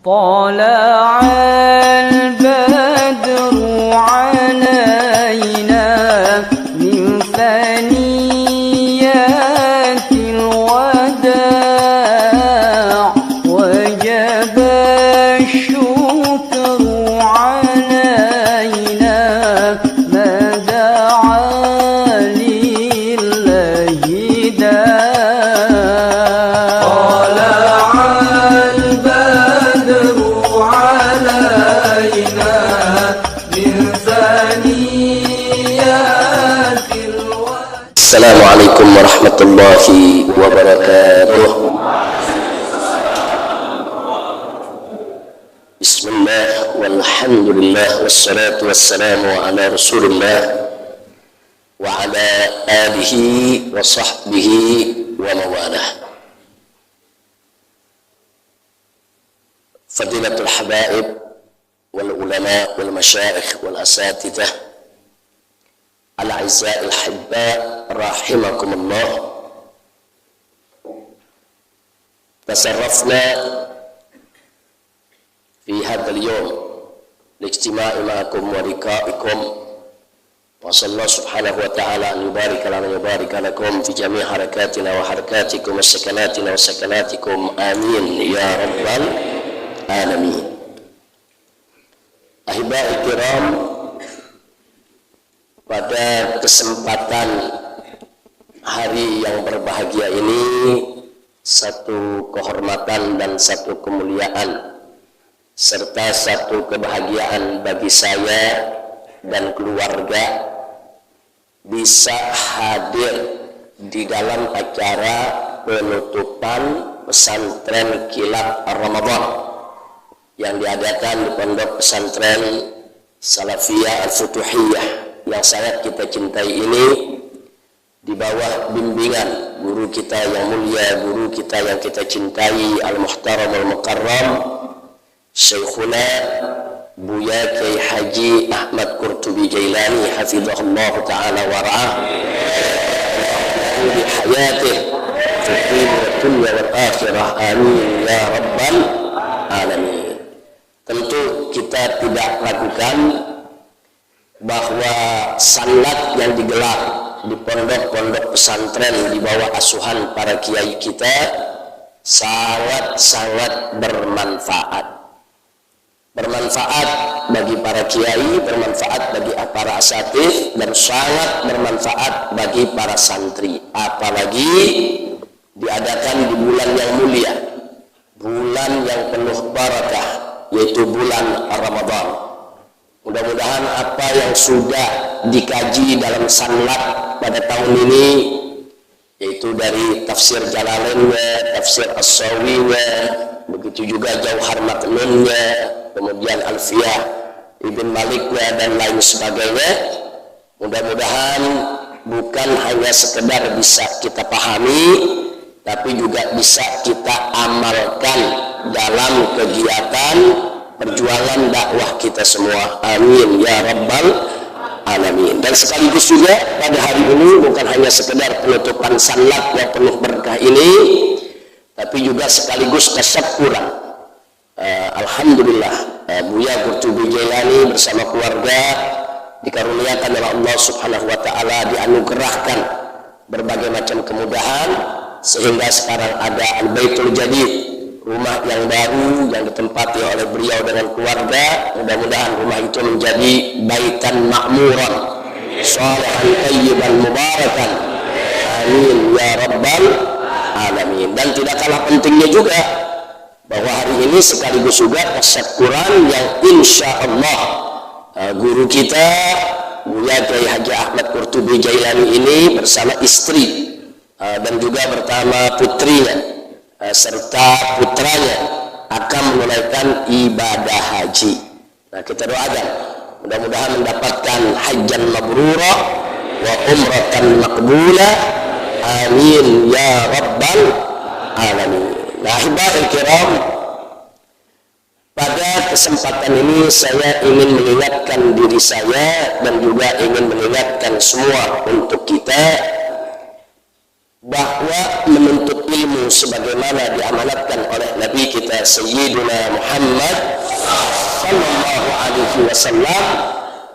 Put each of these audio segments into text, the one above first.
طلع البدر علينا من ثنيات الوداع وجب الشكر علينا ما دعا لله داع طلع البدر علينا من ثنيات الوداع. السلام عليكم ورحمة الله وبركاته. بسم الله والحمد لله والصلاة والسلام على رسول الله وعلى آله وصحبه وموالاه. فضيلة الحبائب والعلماء والمشايخ والأساتذة الأعزاء الأحباء رحمكم الله، تصرفنا في هذا اليوم لاجتماع معكم ولقائكم، وصلى الله سبحانه وتعالى أن يبارك لنا ويبارك لكم في جميع حركاتنا وحركاتكم وسكناتنا وسكناتكم، آمين يا رب العالمين. Ahibai kiram, pada kesempatan hari yang berbahagia ini, satu kehormatan dan satu kemuliaan serta satu kebahagiaan bagi saya dan keluarga bisa hadir di dalam acara penutupan pesantren Kilat Ramadan yang diadakan di Pondok Pesantren Salafiyah Al-Futuhiyah yang sangat kita cintai ini, di bawah bimbingan guru kita yang mulia, guru kita yang kita cintai, Al-Muhtaram Al-Mukarram, Syekhuna Buya Kiai Haji Ahmad Qurtubi Jailani hafizahullah ta'ala wara'ah di hayatih fi dunya wal akhirah, amin ya rabbal alamin. Tentu kita tidak lakukan bahwa salat yang digelar di pondok-pondok pesantren di bawah asuhan para kiai kita sangat-sangat bermanfaat bagi para kiai, bermanfaat bagi para asatidz, dan sangat bermanfaat bagi para santri, apalagi diadakan di bulan yang mulia, bulan yang penuh barakah, yaitu bulan Ramadan. Mudah-mudahan apa yang sudah dikaji dalam sanlat pada tahun ini, yaitu dari tafsir Jalalainnya, tafsir As-Sawinya, begitu juga Jauhar Matnunnya, kemudian Alfiyah Ibn Maliknya dan lain sebagainya, mudah-mudahan bukan hanya sekedar bisa kita pahami, tapi juga bisa kita amalkan dalam kegiatan perjuangan dakwah kita semua, amin ya rabbal alamin. Dan sekaligus juga pada hari ini bukan hanya sekedar penutupan salat yang penuh berkah ini, tapi juga sekaligus tasyakuran. Alhamdulillah, Buya Qurtubi Jailani bersama keluarga dikaruniakan oleh Allah Subhanahu wa taala, dianugerahkan berbagai macam kemudahan sehingga sekarang ada Al-Baitul Jadid, rumah yang baru yang ditempati oleh beliau dengan keluarga. Mudah-mudahan rumah itu menjadi baitan ma'muran, shalihan tayyiban mubarakan, amin ya rabbal alamin. Dan tidak kalah pentingnya juga bahwa hari ini sekaligus juga tasyakuran yang insya Allah guru kita Buya Kiai Haji Ahmad Qurtubi Jailani ini bersama istri dan juga bersama putrinya serta putranya akan menunaikan ibadah haji. Nah, kita doakan mudah-mudahan mendapatkan hajjan mabrurah wa umratan maqbulah, amin ya rabbal alamin. Nah, ahibahil kiram, pada kesempatan ini saya ingin mengingatkan diri saya dan juga ingin mengingatkan semua untuk kita bahwa menuntut ilmu ilmu sebagaimana diamanatkan oleh Nabi kita Sayyiduna Muhammad sallallahu alaihi wasallam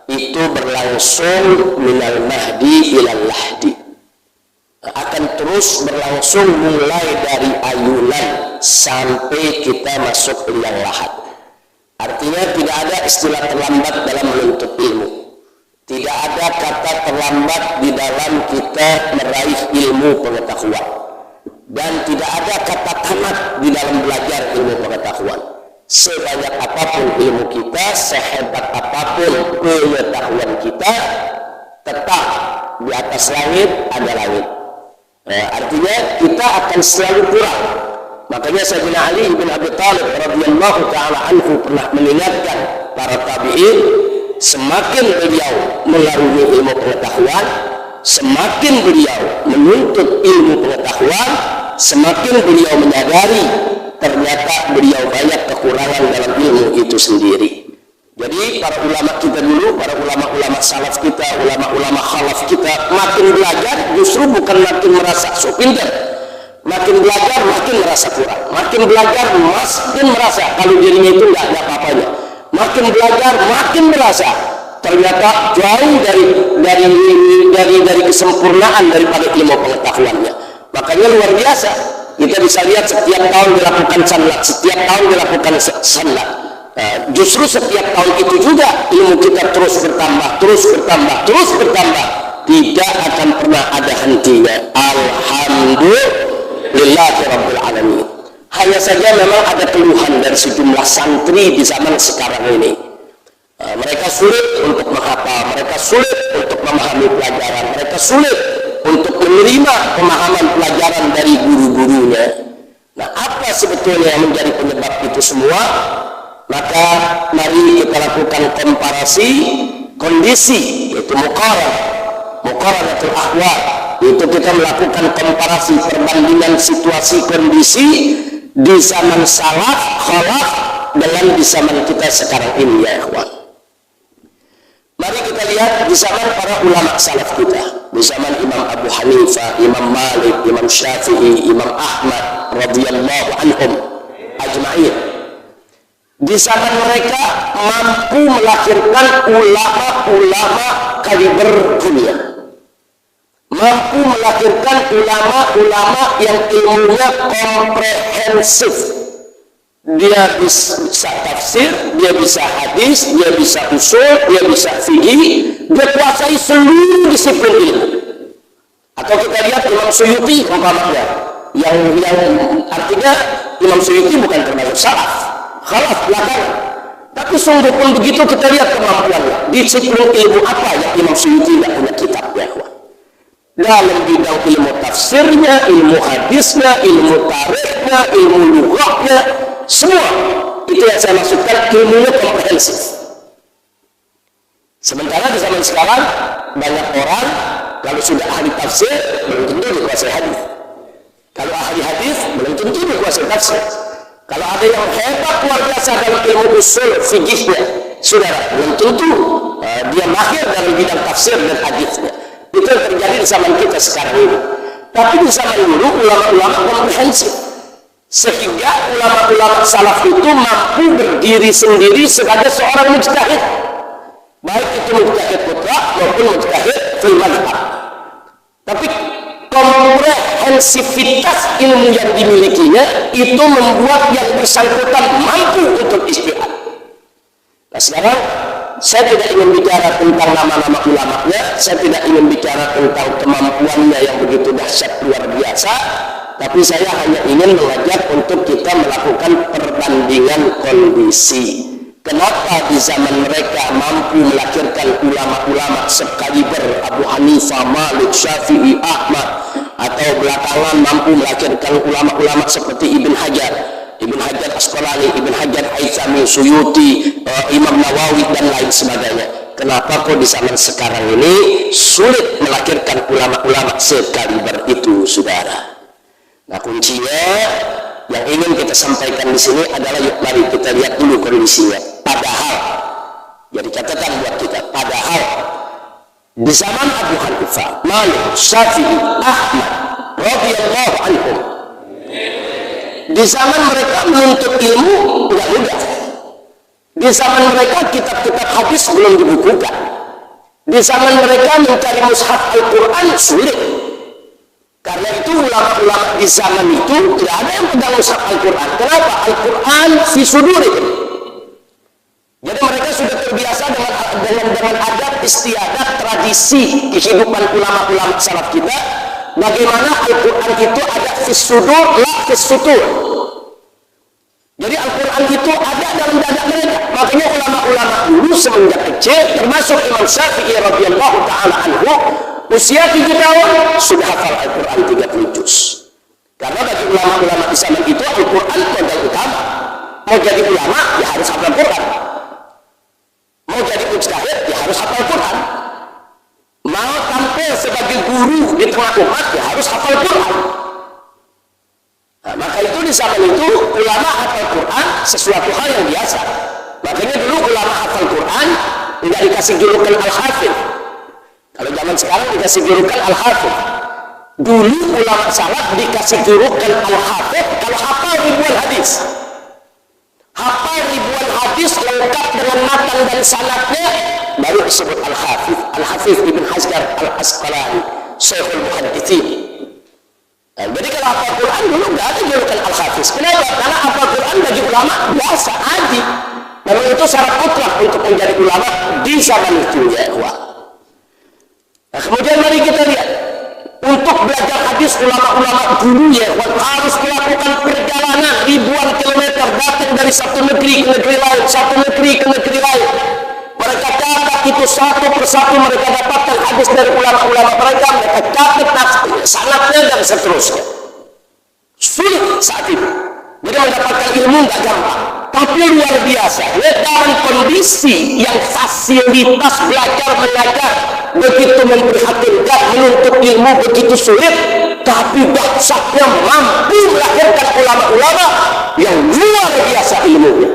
itu berlangsung minal mahdi ilal lahdi, akan terus berlangsung mulai dari ayunan sampai kita masuk liang lahat. Artinya tidak ada istilah terlambat dalam menuntut ilmu, tidak ada kata terlambat di dalam kita meraih ilmu pengetahuan, dan tidak ada kata tamat di dalam belajar ilmu pengetahuan. Sebanyak apapun ilmu kita, sehebat apapun pengetahuan kita, tetap di atas langit ada langit. Artinya kita akan selalu kurang. Makanya Sayyidina Ali bin Abi Thalib radhiyallahu taala anhu pernah mengingatkan para tabi'in, semakin beliau mengarungi ilmu pengetahuan, semakin beliau menuntut ilmu pengetahuan, semakin beliau menyadari ternyata beliau banyak kekurangan dalam ilmu itu sendiri. Jadi para ulama kita dulu, para ulama-ulama salaf kita, ulama-ulama khalaf kita, makin belajar justru bukan makin merasa so pintar, makin belajar makin merasa kurang, makin belajar makin merasa kalau dirinya itu nggak ada apa-apanya, makin belajar makin merasa ternyata jauh dari kesempurnaan daripada ilmu pengetahuannya. Makanya luar biasa, kita bisa lihat setiap tahun dilakukan sanlat, setiap tahun dilakukan sanlat. Justru setiap tahun itu juga ilmu kita terus bertambah, terus bertambah, terus bertambah, tidak akan pernah ada hentinya. Alhamdulillahirabbil alamin. Hanya saja memang ada keluhan dari sejumlah santri di zaman sekarang ini. Mereka sulit untuk menghafal, mereka sulit untuk memahami pelajaran, mereka sulit untuk menerima pemahaman pelajaran dari guru-gurunya. Nah, apa sebetulnya yang menjadi penyebab itu semua? Maka mari kita lakukan komparasi kondisi, yaitu muqaranatul ahwal, yaitu kita melakukan komparasi perbandingan situasi kondisi di zaman salaf, khalaf dengan di zaman kita sekarang ini, ya ikhwan. Mari kita lihat di zaman para ulama salaf kita, di zaman Imam Abu Hanifah, Imam Malik, Imam Syafi'i, Imam Ahmad radhiyallahu anhum ajma'in. Di zaman mereka mampu melahirkan ulama-ulama kaliber dunia, mampu melahirkan ulama-ulama yang ilmunya komprehensif. Dia bisa tafsir, dia bisa hadis, dia bisa usul, dia bisa fikih, dia kuasai seluruh disiplin ilmu. Atau kita lihat Imam Suyuti umpamanya, yang artinya Imam Suyuti bukan termasuk salaf, khalaf belakangan, tapi sungguh pun begitu kita lihat kemampuannya. Disiplin ilmu apa yang Imam Suyuti tidak punya kitab, ya ikhwan? Dalam bidang ilmu tafsirnya, ilmu hadisnya, ilmu tarikhnya, ilmu lughahnya, semua itu yang saya maksudkan ilmunya komprehensif. Sementara di zaman sekarang banyak orang kalau sudah ahli tafsir belum tentu dikuasai hadis, kalau ahli hadis belum tentu dikuasai tafsir. Kalau ada yang hebat luar biasa dalam ilmu usul fikihnya, saudara, belum tentu dia mahir dalam bidang tafsir dan hadisnya. Itu yang terjadi di zaman kita sekarang ini. Tapi di zaman dulu ulama-ulama komprehensif, sehingga ulama-ulama salaf itu mampu berdiri sendiri sebagai seorang mujtahid, baik itu mujtahid mutlak maupun mujtahid fil madhab. Tapi komprehensivitas ilmu yang dimilikinya itu membuat yang bersangkutan mampu untuk ijtihad. Nah, sekarang saya tidak ingin bicara tentang nama-nama ulamanya, saya tidak ingin bicara tentang kemampuannya yang begitu dahsyat luar biasa, tapi saya hanya ingin mengajak untuk kita melakukan perbandingan kondisi. Kenapa di zaman mereka mampu melahirkan ulama-ulama sekaliber Abu Hanifah, Malik, Syafi'i, Ahmad, atau belakangan mampu melahirkan ulama-ulama seperti Ibn Hajar Asqalani, Ibn Hajar Haythami, Suyuti, Imam Nawawi dan lain sebagainya. Kenapa kok di zaman sekarang ini sulit melahirkan ulama-ulama sekaliber itu, saudara? Nah, kuncinya yang ingin kita sampaikan di sini adalah, yuk mari kita lihat dulu kondisinya. Padahal, jadi catatan buat kita, padahal di zaman Abu Hanifah, Malik, Syafi'i, Ahmad radhiyallahu anhum, di zaman mereka menuntut ilmu nggak mudah. Di zaman mereka kitab-kitab hadis belum dibukukan. Di zaman mereka mencari mushaf Al-Quran sulit. Karena itu ulama-ulama di zaman itu tidak ada yang pegang mushaf Al-Quran. Kenapa? Al-Quran fi sudurihim. Jadi mereka sudah terbiasa dengan adat istiadat tradisi kehidupan ulama-ulama salaf kita. Bagaimana Al-Quran itu ada fi sudur, la fi sutur. Jadi Al-Quran itu ada dalam dada mereka. Makanya ulama-ulama dulu semenjak kecil, termasuk Imam Syafi'i radhiyallahu taala anhu, usia 7 tahun sudah hafal Al-Quran 30 juz. Karena bagi ulama-ulama di zaman itu Al-Quran modal utama. Mau jadi ulama ya harus hafal Quran. Mau jadi mujtahid ya harus hafal Quran. Mau tampil sebagai guru di tengah umat ya harus hafal Quran. Nah, maka itu di zaman itu ulama hafal Quran sesuatu hal yang biasa. Makanya dulu ulama hafal Quran tidak dikasih julukan Al-Hafidh. Kalau zaman sekarang dikasih julukan Al-Hafidh. Dulu ulama salaf dikasih julukan Al-Hafidh kalau hafal ribuan hadis. Hafal ribuan hadis lengkap dengan matan dan sanadnya baru disebut Al-Hafidh. Al-Hafidh Ibn Hajar Al-Asqalani, Syekhul Muhadditsin. Nah, jadi kalau hafal Quran dulu nggak ada julukan Al-Hafiz. Kenapa? Karena hafal Quran bagi ulama biasa, adi. Memang itu syarat mutlak untuk menjadi ulama di zaman itu ya ikhwah. Nah, kemudian mari kita lihat untuk belajar hadis ulama-ulama dulu ya ikhwah harus melakukan perjalanan ribuan kilometer datang dari satu negeri ke negeri lain, satu negeri ke negeri lain. Mereka catat itu satu persatu, mereka dapatkan hadis dari ulama-ulama mereka catat sanadnya dan seterusnya. Sulit saat itu. Jadi mendapatkan ilmu nggak gampang. Tapi luar biasa, dalam kondisi yang fasilitas belajar mengajar begitu memprihatinkan, menuntut ilmu begitu sulit, tapi dahsyatnya mampu melahirkan ulama-ulama yang luar biasa ilmunya.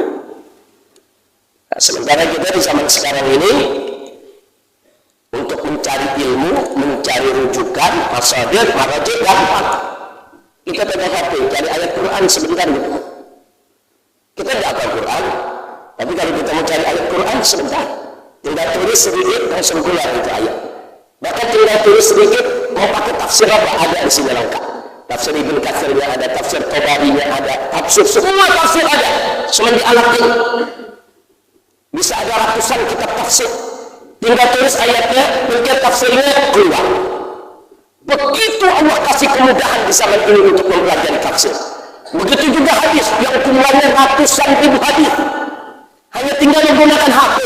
Nah, sementara kita di zaman sekarang ini untuk mencari ilmu, mencari rujukan, masadir, marajih gampang. Kita pegang HP, cari ayat Quran sebentar gitu. Kita tidak hafal Quran, tapi kalau kita mau cari ayat Quran sebentar, tinggal tulis sedikit langsung keluar itu ayat. Bahkan tinggal tulis sedikit mau pakai tafsir apa ada di sini lengkap. Tafsir Ibnu Katsirnya ada, tafsir Tabarinya ada, tafsir semua tafsir ada. Cuma di alat ini bisa ada ratusan kitab tafsir. Tinggal tulis ayatnya, tinggal tafsirnya keluar. Begitu Allah kasih kemudahan di zaman ini untuk mempelajari tafsir. Begitu juga hadis yang jumlahnya ratusan ribu hadis. Hanya tinggal menggunakan HP.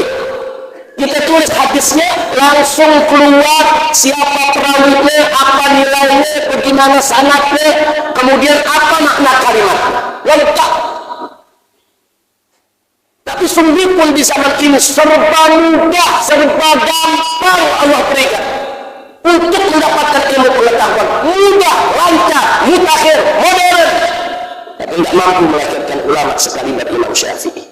Kita tulis hadisnya langsung keluar siapa perawinya, apa nilainya, bagaimana sanadnya, kemudian apa makna kalimatnya. Lengkap. Tapi sungguh pun di zaman ini serba mudah, serba gampang Allah berikan. Untuk mendapatkan ilmu pengetahuan mudah, lancar, mutakhir, modern. Tapi tidak mampu melahirkan ulama sekaliber Imam Syafi'i.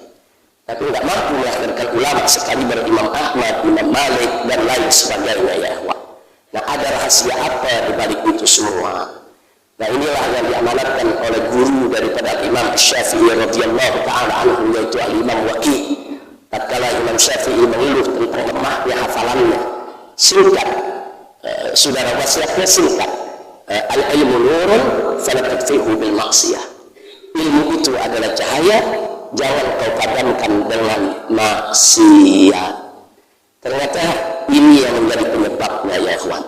Tapi tidak mampu melahirkan ulama sekaliber Imam Ahmad, Imam Malik, dan lain sebagainya ya ikhwah. Nah, ada rahasia apa di balik itu semua? Nah, inilah yang diamanatkan oleh guru daripada Imam Syafi'i radhiyallahu ta'ala anhu, yaitu Al-Imam Waqi'. Tatkala Imam Syafi'i mengeluh tentang lemahnya hafalannya, singkat, saudara wasiatnya singkat, al-ilmu nurun fala tadfihu bil maksiyah. Ilmu itu adalah cahaya, jangan kau padamkan dengan maksiat. Ternyata ini yang menjadi penyebabnya ya ikhwan.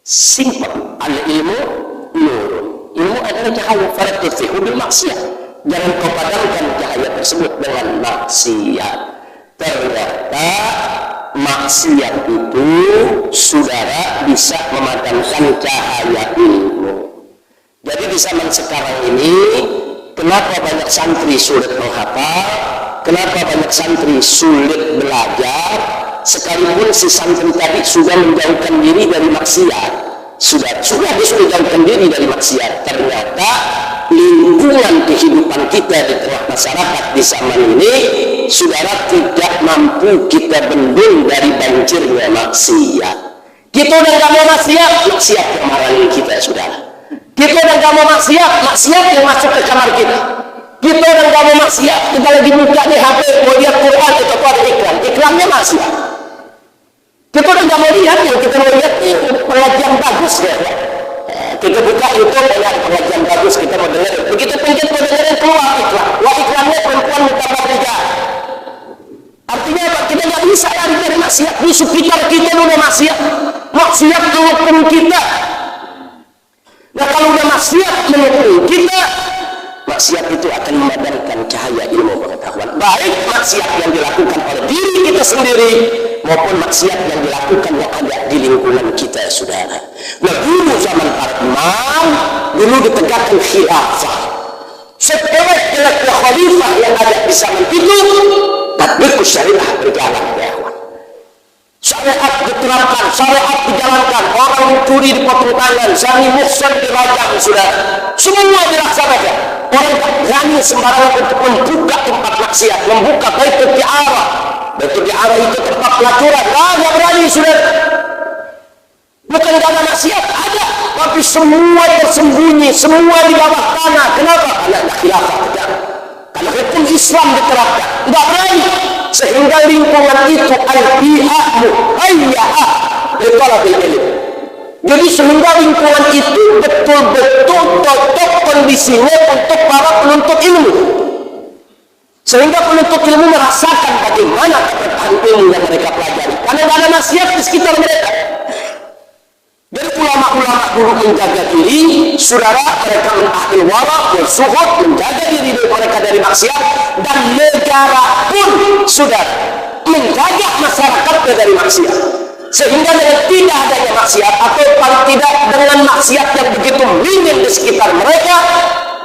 Simpel, al-ilmu nurun. Ilmu adalah cahaya, fala tadfihu bil maksiyah. Jangan kau padamkan cahaya tersebut dengan maksiat. Ternyata maksiat itu saudara bisa memadamkan cahaya ilmu. Jadi di zaman sekarang ini kenapa banyak santri sulit menghafal, kenapa banyak santri sulit belajar, sekalipun si santri tadi sudah menjauhkan diri dari maksiat, sudah menjauhkan diri dari maksiat, ternyata lingkungan kehidupan kita di tengah masyarakat di zaman ini saudara tidak mampu kita bendung dari banjirnya maksiat. Kita udah gak mau maksiat, maksiat kemarahan kita saudara. Kita udah gak mau maksiat, maksiat yang masuk ke kamar kita. Kita udah gak mau maksiat, kita lagi buka di HP, mau lihat Quran, itu ada iklan. Iklannya maksiat. Kita udah gak mau lihat, yang kita mau lihat pengajian bagus ya. Kita buka YouTube, banyak pengajian bagus, kita mau dengerin. Begitu pencet mau dengerin, keluar iklan. Wah, iklannya perempuan mutabat rijal. Artinya apa? Kita gak bisa lari dari maksiat. Di sekitar kita udah maksiat. Maksiat menghukum kita. Nah, kalau udah maksiat menghukum kita, maksiat itu akan memadamkan cahaya ilmu pengetahuan. Baik maksiat yang dilakukan oleh diri kita sendiri maupun maksiat yang dilakukan yang ada di lingkungan kita, saudara. Nah, dulu zaman para imam, dulu ditegakkan khilafah. Setelak khalifah yang ada di zaman itu, tatbik syariah berjalan, ya. Syariat diterapkan, syariat dijalankan, orang mencuri dipotong tangan, zani muhsan dirajam, sudah semua dilaksanakan. Orang tak berani sembarangan untuk membuka tempat maksiat, membuka baitul tiara. Baitul tiara itu tempat pelacuran, nggak berani, sudah. Bukan gak ada maksiat, ada, tapi semua tersembunyi, semua di bawah tanah. Kenapa? Karena ada khilafah tidak. Karena hukum Islam diterapkan, nggak berani. Sehingga lingkungan itu al-bi'ah muhayya'ah litalabil ilm. Jadi sehingga lingkungan itu betul-betul cocok kondisinya untuk para penuntut ilmu. Sehingga penuntut ilmu merasakan bagaimana keberkahan ilmu yang mereka pelajari. Karena tidak ada maksiat di sekitar mereka. Jadi ulama-ulama dulu menjaga diri, saudara, mereka menahil wara, bersuhud, menjaga diri mereka dari maksiat, dan negara pun saudara menjaga masyarakatnya dari maksiat. Sehingga dengan tidak adanya maksiat, atau paling tidak dengan maksiat yang begitu minim di sekitar mereka,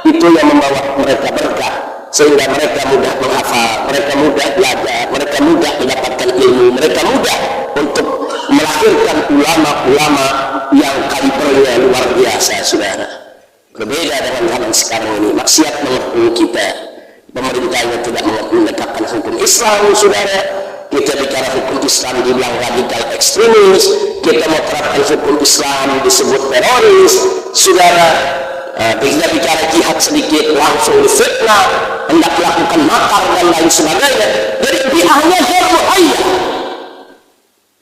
itu yang membawa mereka berkah. Sehingga mereka mudah menghafal, mereka mudah belajar, mereka mudah mendapatkan ilmu, mereka mudah untuk melahirkan ulama-ulama yang kalibernya luar biasa, saudara. Berbeda dengan zaman sekarang ini, maksiat menghukum kita. Pemerintahnya tidak menegakkan hukum Islam, saudara. Kita bicara hukum Islam dibilang radikal ekstremis, kita mau terapkan hukum Islam disebut teroris, saudara. Kita bicara jihad sedikit langsung difitnah, hendak melakukan makar dan lain sebagainya. Jadi pihaknya muhayyah.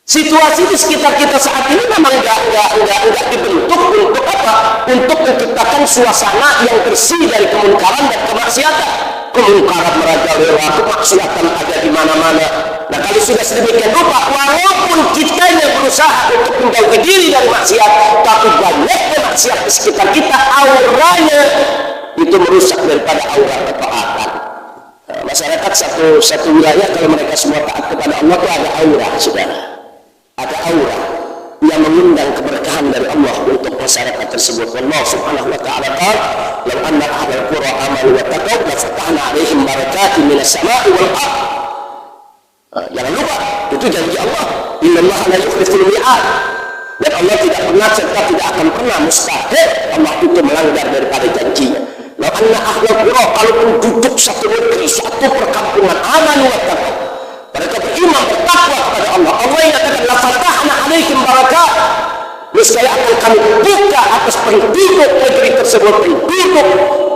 Situasi di sekitar kita saat ini memang enggak dibentuk untuk apa? Untuk menciptakan suasana yang bersih dari kemungkaran dan kemaksiatan. Kemungkaran merajalela, kemaksiatan ada di mana-mana. Nah, kalau sudah sedemikian rupa, walaupun kita yang berusaha untuk menjauhi diri dari maksiat, tapi banyaknya maksiat di sekitar kita, auranya itu merusak daripada aura ketaatan. Nah, masyarakat satu wilayah kalau mereka semua taat kepada Allah itu ada aura, saudara. Ada aura yang mengundang keberkahan dari Allah untuk masyarakat tersebut. Allah Subhanahu wa ta'ala qala, "Law anna ahlal qura amanu wa taqaw la fatahna 'alaihim barakatin minas sama'i wal ardh." Jangan lupa, itu janji Allah. Innallaha la yukhliful mi'ad. Dan Allah tidak pernah serta tidak akan pernah mustahil Allah itu melanggar daripada janjinya. Law anna ahlal qura, kalau penduduk satu negeri, satu perkampungan amanu wa taqaw, mereka beriman bertakwa kepada Allah. Allah yang katakan la fatahna 'alaikum barakat. Niscaya akan kami buka atas penduduk negeri tersebut, penduduk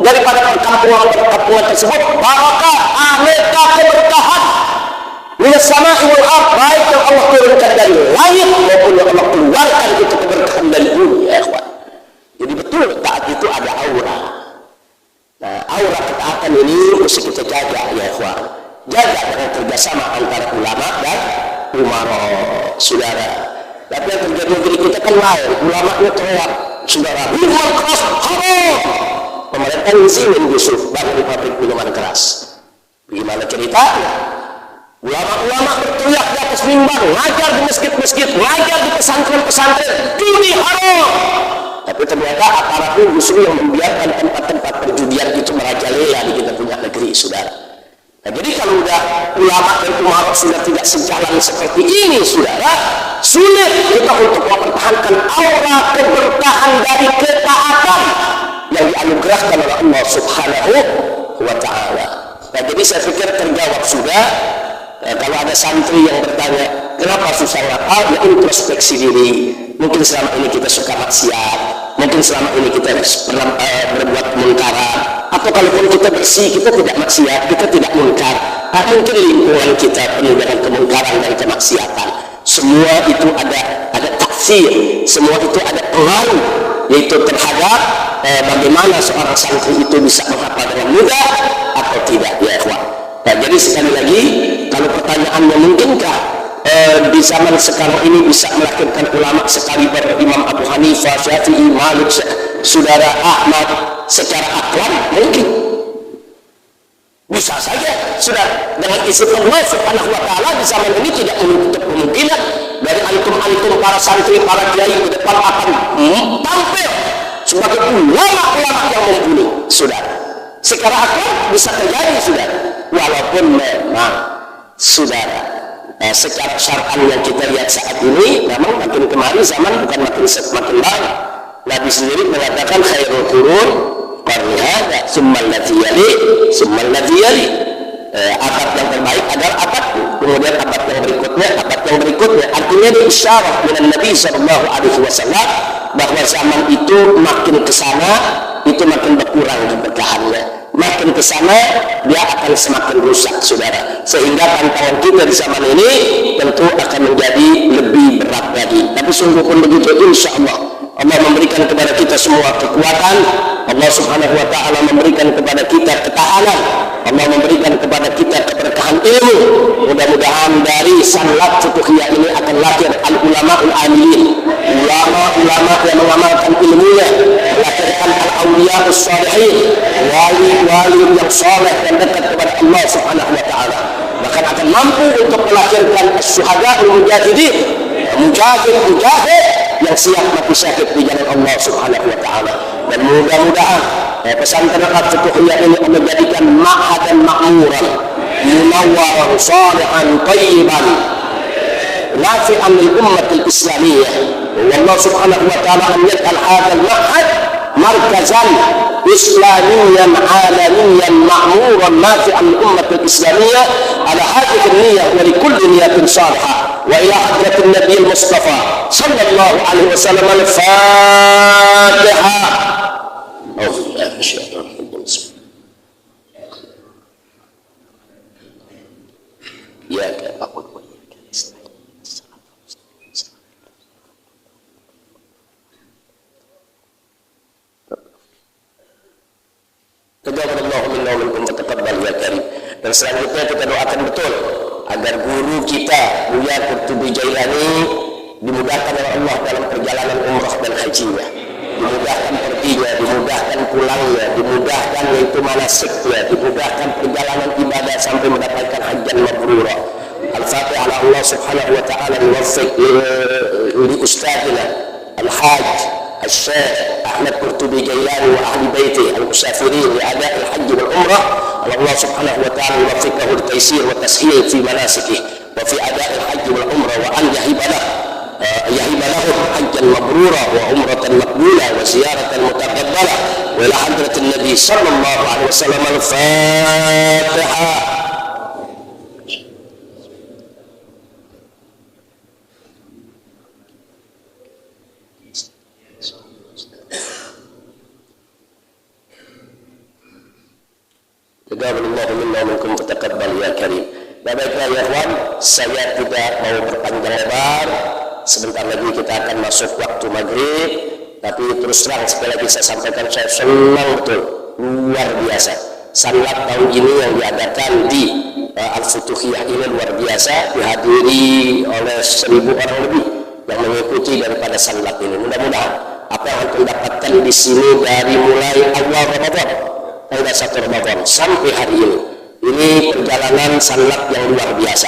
daripada perkampungan tersebut, barakah, aneka keberkahan. Minas sama'i wal ardh, baik yang Allah turunkan dari langit maupun yang Allah keluarkan itu keberkahan dari bumi, ya ikhwan. Jadi betul taat itu ada aura. Nah, aura ketaatan ini mesti kita jaga, ya ikhwan. Jaga dengan kerjasama antara ulama dan umara, saudara. Tapi yang terjadi negeri kita kan lain, ulamanya teriak, saudara, minuman keras haram. Pemerintah izinin Yusuf bangun pabrik minuman keras. Bagaimana ceritanya? Ulama-ulama berteriak di atas mimbar, ngajar di masjid-masjid, ngajar di pesantren-pesantren, judi haram. Tapi ternyata aparatnya justru yang membiarkan tempat-tempat perjudian itu merajalela di kita punya negeri, saudara. Nah, jadi kalau udah ulama dan umarok sudah tidak sejalan seperti ini, saudara, sulit kita untuk mempertahankan aura keberkahan dari ketaatan yang dianugerahkan oleh Allah Subhanahu wa ta'ala. Nah, jadi saya pikir terjawab sudah. Kalau ada santri yang bertanya kenapa susah ngapal, ya introspeksi diri. Mungkin selama ini kita suka maksiat, mungkin selama ini kita pernah berbuat kemungkaran, atau kalaupun kita bersih, kita tidak maksiat, kita tidak munkar, mungkin lingkungan kita penuh dengan kemungkaran dan kemaksiatan. Semua itu ada taksir, semua itu ada pengaruh, yaitu terhadap bagaimana seorang santri itu bisa menghafal dengan mudah atau tidak, ya ikhwan. Nah, jadi sekali lagi, kalau pertanyaannya mungkinkah di zaman sekarang ini bisa melahirkan ulama sekaliber Imam Abu Hanifah, Syafi'i, Malik, saudara Ahmad secara akhlak? Mungkin. Bisa saja, saudara. Dengan izin Allah Subhanahu wa Ta'ala di zaman ini tidak menutup kemungkinan dari antum-antum para santri, para kiai ke depan akan tampil sebagai ulama-ulama yang mumpuni, saudara. Secara akhlak bisa terjadi, saudara. Walaupun memang, saudara, secara syar'an yang kita lihat saat ini memang makin kemari zaman bukan makin baik. Nabi sendiri mengatakan khairul qurun qarni hadza tsumma allazi yali tsumma allazi yali. Abad yang terbaik adalah abadku, kemudian abad yang berikutnya, abad yang berikutnya. Artinya ini isyarat dengan Nabi sallallahu alaihi wasallam bahwa zaman itu makin ke sana itu makin berkurang keberkahannya, makin ke sana dia akan semakin rusak, saudara. Sehingga tantangan kita di zaman ini tentu akan menjadi lebih berat lagi. Tapi sungguh pun begitu, insya Allah Allah memberikan kepada kita semua kekuatan, Allah Subhanahu wa Ta'ala memberikan kepada kita ketahanan, Allah memberikan kepada kita keberkahan ilmu. Mudah-mudahan dari sanlat futuhiyah ini akan lahir al-ulama'ul amilin, ulama-ulama yang mengamalkan ilmunya, melahirkan al-awliya'us salihin, wali-wali yang saleh dan dekat kepada Allah Subhanahu wa Ta'ala. Bahkan akan mampu untuk melahirkan syuhada'ul mujahidin, mujahid yang siap mati syahid di jalan Allah Subhanahu wa Ta'ala. Dan mudah-mudahan pesantren Al-Futuhiyah ini Allah jadikan ma'hadan ma'muran, munawwaran, salihan, tayyiban, nafi'an lil ummatil islamiyah. Wallahu Subhanahu wa Ta'ala an yaj'al hadzal ma'had markazan islamiyan alamiyan ma'muran nafi'an lil ummatil islamiyah ala hadhihi an-niyyah wa li kulli niyyatin salihah. Wa ila hadratin Nabi Mustafa sallallahu alaihi wasallam al-Fatihah. Ya Pak. Taqabbalallahu minna wa minkum wa taqabbal ya karim. Dan selanjutnya kita doakan betul agar guru kita Buya Qurtubi Jailani dimudahkan oleh Allah dalam perjalanan umrah dan hajinya, dimudahkan perginya, dimudahkan pulangnya, dimudahkan yaitu manasiknya, dimudahkan perjalanan ibadah sampai mendapatkan hajjan mabrura. Al-Fatihah ala Allah Subhanahu wa Ta'ala yuwaffiq li ustadina al-hajj الشيخ أحمد قرطبي جيلاني وأهل بيته المسافرين لأداء الحج والعمرة. الله سبحانه وتعالى يوفقه للتيسير والتسهيل في مناسكه وفي أداء الحج والعمرة، وأن يهب لهم حجا مبرورا وعمرة مقبولة وزيارة متقبلة. وإلى حضرة النبي صلى الله عليه وسلم الفاتحة. Taqabbalallahu minna wa minkum wa taqabbal ya karim. Baiklah ya ikhwan, saya tidak mau berpanjang lebar. Sebentar lagi kita akan masuk waktu maghrib. Tapi terus terang sekali lagi saya sampaikan, saya senang betul, luar biasa. Sanlat tahun ini yang diadakan di Al-Futuhiyah ini luar biasa, dihadiri oleh 1000 orang lebih yang mengikuti daripada sanlat ini. Mudah-mudahan apa yang akan dapatkan di sini dari mulai awal Ramadan tanggal 1 Ramadan sampai hari ini perjalanan sanlat yang luar biasa,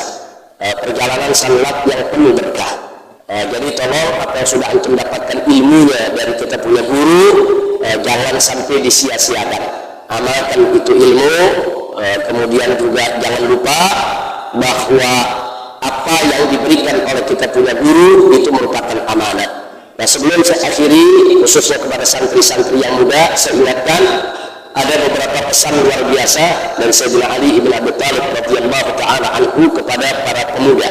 perjalanan sanlat yang penuh berkah. Jadi tolong apa yang sudah antum dapatkan ilmunya dari kita punya guru, jangan sampai disia-siakan, amalkan itu ilmu. Kemudian juga jangan lupa bahwa apa yang diberikan oleh kita punya guru itu merupakan amanat. Nah, sebelum saya akhiri, khususnya kepada santri-santri yang muda, saya ingatkan ada beberapa pesan luar biasa dari Sayyidina Ali ibn Abi Thalib radhiyallahu ta'ala anhu kepada para pemuda.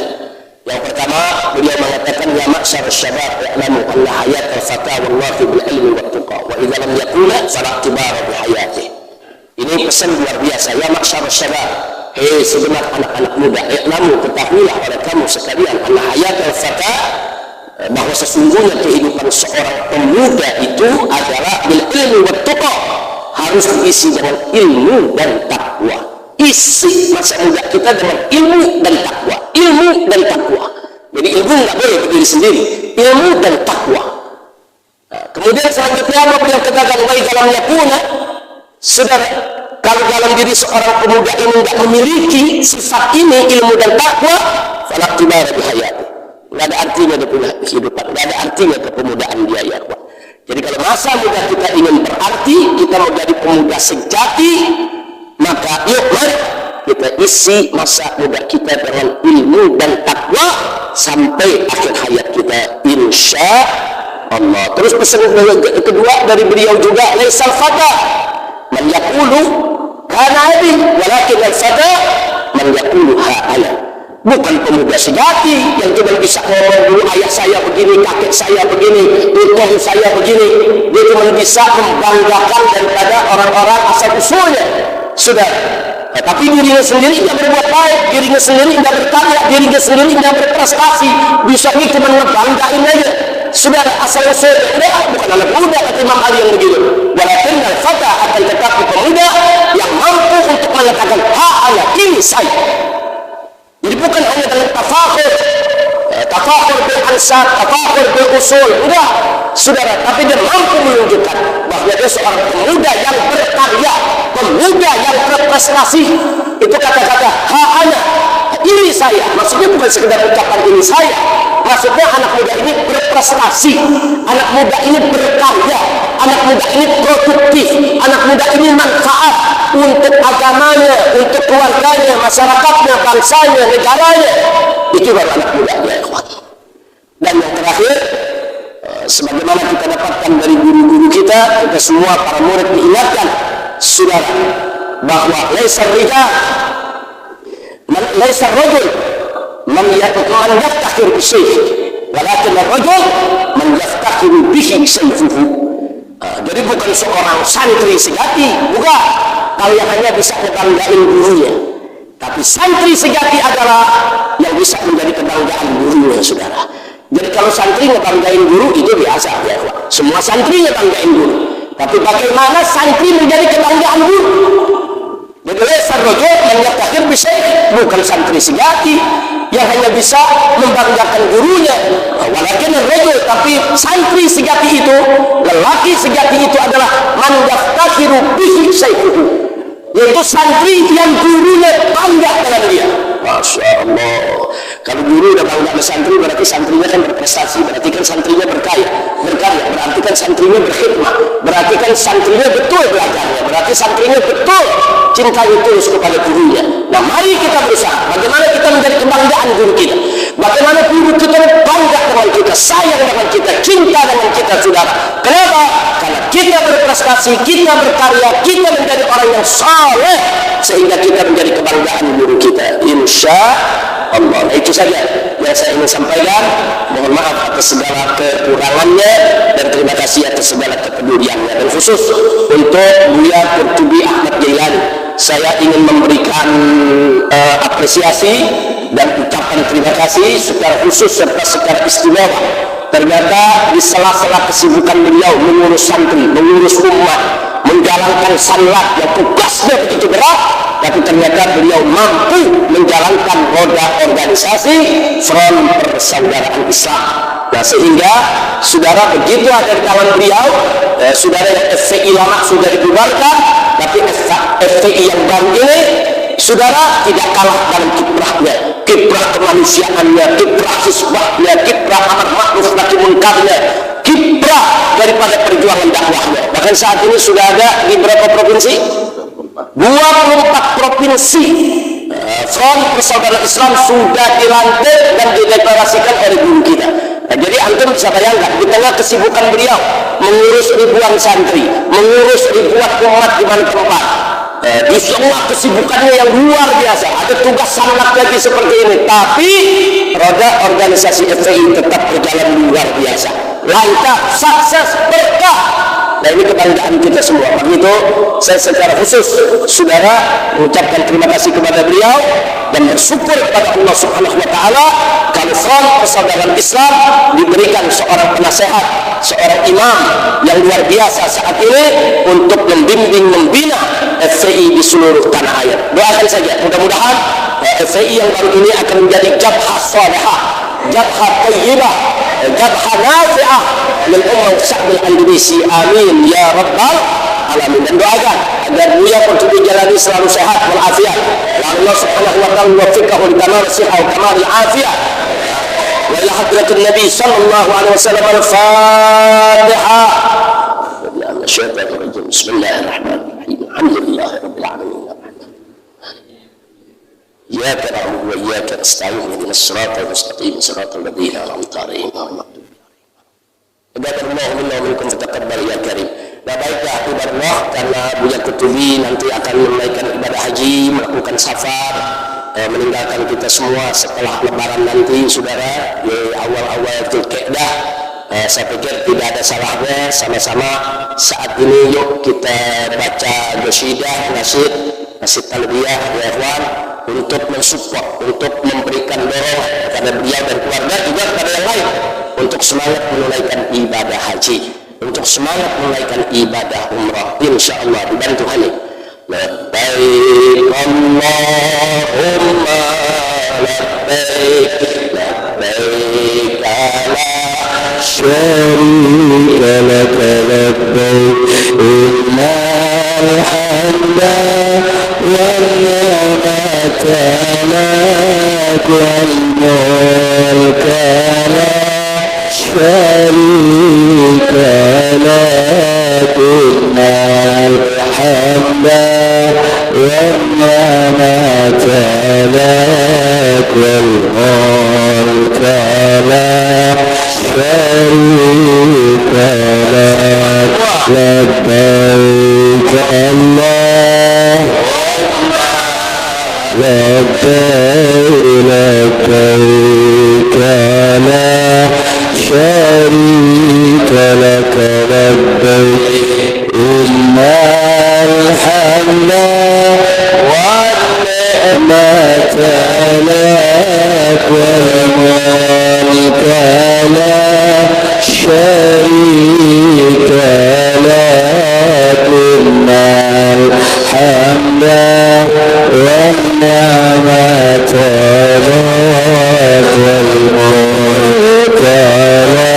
Yang Yang pertama, beliau mengatakan ya ma'syar syabab ya'lamu anna hayat al-fata wallahi bil ilmi wat tuqa wa idza lam yakuna fala i'tibara bi hayatihi. Ini pesan luar biasa. Ya ma'syar syabab, hei segenap anak-anak muda, ya'lamu, ketahuilah oleh kamu sekalian anna hayat al-fata, bahwa sesungguhnya kehidupan seorang pemuda itu adalah bil ilmi wat tuqa, harus diisi dengan ilmu dan takwa. Isi masa muda kita dengan ilmu dan takwa, ilmu dan takwa. Jadi ilmu nggak boleh berdiri sendiri, ilmu dan takwa. Nah, kemudian selanjutnya apa beliau katakan, wa dalam yakuna, saudara, kalau dalam diri seorang pemuda ini nggak memiliki sifat ini, ilmu dan takwa, falak tibara bihayati, nggak ada artinya dia punya kehidupan, nggak ada artinya kepemudaan dia, ya Allah. Jadi kalau masa muda kita ingin berarti, kita menjadi pemuda sejati, maka yuk mari kita isi masa muda kita dengan ilmu dan takwa sampai akhir hayat kita, insya Allah. Terus pesan kedua dari beliau juga, laisal fata man yaqulu kana abi walakin al fata man yaqulu ha ana. Bukan pemuda sejati yang cuma bisa ngomong dulu ayah saya begini, kakek saya begini, tutor saya begini. Dia cuma bisa membanggakan daripada orang-orang asal usulnya, sudah. Tapi dirinya sendiri tidak berbuat baik, dirinya sendiri tidak berkarya, dirinya sendiri tidak berprestasi, bisa ini cuma ngebanggain aja. Sudah asal usulnya, bukan anak muda kata Imam Ali yang begitu. Walakin al-fata, akan tetapi pemuda yang mampu untuk mengatakan ha ana, ini saya. Jadi bukan hanya dengan tafakhur, tafakhur bil ansab, tafakhur bil usul, enggak, saudara, tapi dia mampu menunjukkan bahwa dia seorang pemuda yang berkarya, pemuda yang berprestasi. Itu kata-kata ha ana, ini saya. Maksudnya bukan sekedar ucapan ini saya, maksudnya anak muda ini berprestasi, anak muda ini berkarya, anak muda ini produktif, anak muda ini manfaat untuk agamanya, untuk keluarganya, masyarakatnya, bangsanya, negaranya. Itu baru anak muda, ya ikhwan. Dan yang terakhir, sebagaimana kita dapatkan dari guru-guru kita, kita semua para murid diingatkan, saudara, bahwa laisa rijal, laisa rajul man yaftakhir bi syai'in, walakin ar-rajul man yaftakhir bihi sayfuhu. Jadi bukan seorang santri sejati, bukan, kalau yang hanya bisa ngebanggain gurunya. Tapi santri sejati adalah yang bisa menjadi kebanggaan gurunya, saudara. Jadi kalau santri ngebanggain guru itu biasa, ya. Semua santri ngebanggain guru. Tapi bagaimana santri menjadi kebanggaan guru? Jadi lesar rojo menyampaikan bisa, bukan santri sejati yang hanya bisa membanggakan gurunya. Walakin rojo, tapi santri sejati itu, lelaki sejati itu adalah man yaftakhiru bihi sayfuhu, yaitu santri yang gurunya bangga dengan dia. Masya Allah. Kalau guru udah bangga dengan santri, berarti santrinya kan berprestasi, berarti kan santrinya berkarya, berarti kan santrinya berkhidmat, berarti kan santrinya betul belajarnya, berarti santrinya betul cintanya tulus kepada gurunya. Nah, mari kita berusaha bagaimana kita menjadi kebanggaan guru kita, bagaimana guru kita bangga dengan kita, sayang dengan kita, cinta dengan kita, saudara. Kenapa? Karena kita berprestasi, kita berkarya, kita menjadi orang yang saleh, sehingga kita menjadi kebanggaan guru kita, insya Allah. Nah, itu saja yang saya ingin sampaikan. Mohon maaf atas segala kekurangannya dan terima kasih atas segala kepeduliannya. Dan khusus untuk Buya Qurtubi Ahmad Jailani, saya ingin memberikan apresiasi dan ucapan terima kasih secara khusus serta secara istimewa. Ternyata di sela-sela kesibukan beliau mengurus santri, mengurus umat, menjalankan sanlat yang tugasnya begitu berat, tapi ternyata beliau mampu menjalankan roda organisasi Front Persaudaraan Islam. Nah, sehingga saudara begitu ada di tangan beliau, saudara yang FPI lama sudah dibubarkan, tapi FPI yang baru ini, saudara tidak kalah dalam kiprahnya, kiprah kemanusiaannya, kiprah hisbahnya, kiprah amar ma'ruf nahi munkarnya, kiprah daripada perjuangan dakwahnya. Bahkan saat ini sudah ada di berapa provinsi? 24 provinsi Front Persaudaraan Islam sudah dilantik dan dideklarasikan oleh guru kita. Nah, jadi antum bisa bayangkan di tengah kesibukan beliau mengurus ribuan santri, mengurus ribuan umat di mana tempat, di semua kesibukannya yang luar biasa, ada tugas sangat lagi seperti ini, tapi roda organisasi FPI tetap berjalan luar biasa, lancar, sukses, berkah. Nah, ini kebanggaan kita semua. Begitu saya secara khusus saudara mengucapkan terima kasih kepada beliau dan bersyukur kepada Allah Subhanahu wa taala kalau front persaudaraan Islam diberikan seorang penasehat, seorang imam yang luar biasa saat ini untuk membimbing, membina FPI di seluruh tanah air. Doakan saja, mudah-mudahan FPI yang baru ini akan menjadi jabhah salihah, jabhah thayyibah, jabhah nafi'ah lil ummah sya'bil Indonesia. Amin ya rabbal alamin. Dan doakan agar beliau untuk dijalani selalu sehat walafiat. Ya Allah Subhanahu wa taala wafiqahu li kamal sihah wa kamal afiyah. Wa ila hadratin Nabi sallallahu alaihi wasallam al-Fatihah. Bismillahirrahmanirrahim. Alhamdulillahirabbil alamin. إياك نعبد وإياك نستعين اهدنا الصراط المستقيم صراط الذين أنعمت عليهم غير المغضوب عليهم. تقبل الله منا ومنكم فتقبل يا كريم. Nah, baiklah ibadah, karena Buya Kutubi nanti akan menunaikan ibadah haji, melakukan safar, meninggalkan kita semua setelah lebaran nanti, saudara, di awal-awal Dzulqa'dah. Saya pikir tidak ada salahnya sama-sama saat ini yuk kita baca qasidah, nasyid talbiyah ya ikhwan, untuk mensupport, untuk memberikan dorong kepada beliau dan keluarga, juga kepada yang lain untuk semangat menunaikan ibadah haji, untuk semangat menunaikan ibadah umrah, insyaallah dibantu Hani. Labbaik Allahumma labbaik, labbaik la syarika laka labbaik, innal hamda wan ni'mata lak wal mulka la syarika lak, innal hamda wan ni'mata lak wal mulka la syarika lak. Labbaik Allahumma labbaik, labbaik la syarika lak labbaik, innal hamda wan ni'mata lak wal mulka la syarika lak, innal hamda wan ni'mata lak wal mulka la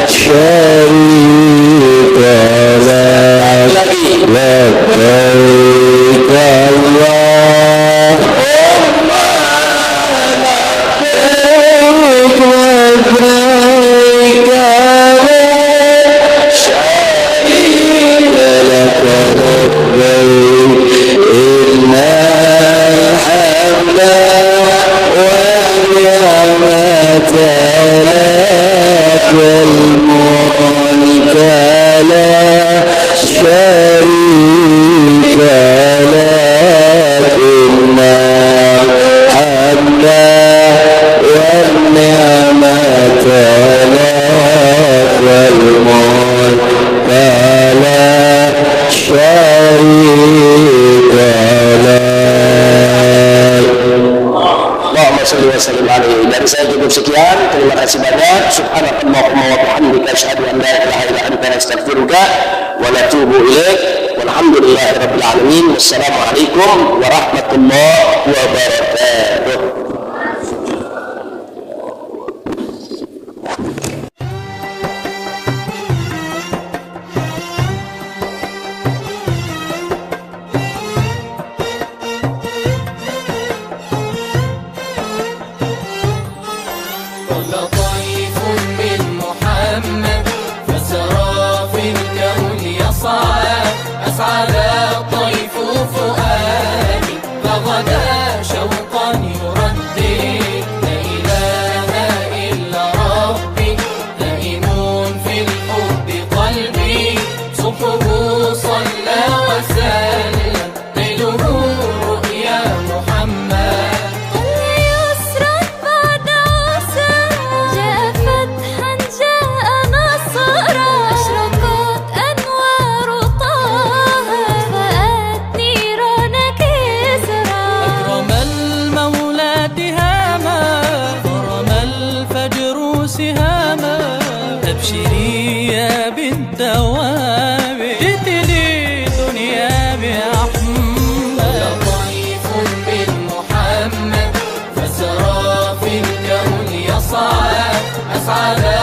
syarika lak. Labbaik Allahumma labbaik, labbaik la syarika lak labbaik, innal hamda wan ni'mata lak wal mulka la syarika lak, innal hamda wan ni'mata lak wal mulka la syarika lak. Allahumma shalli wa sallim alaihi. Dari saya cukup sekian, terima kasih banyak. Subhanakallahumma wa bihamdika asyhadu an la ilaha illa anta astaghfiruka wa atubu ilaik. Walhamdulillahirabbil alamin. Wassalamualaikum warahmatullahi wabarakatuh. أسعد الطيف فؤادي فغدا شوقا يرى أسعد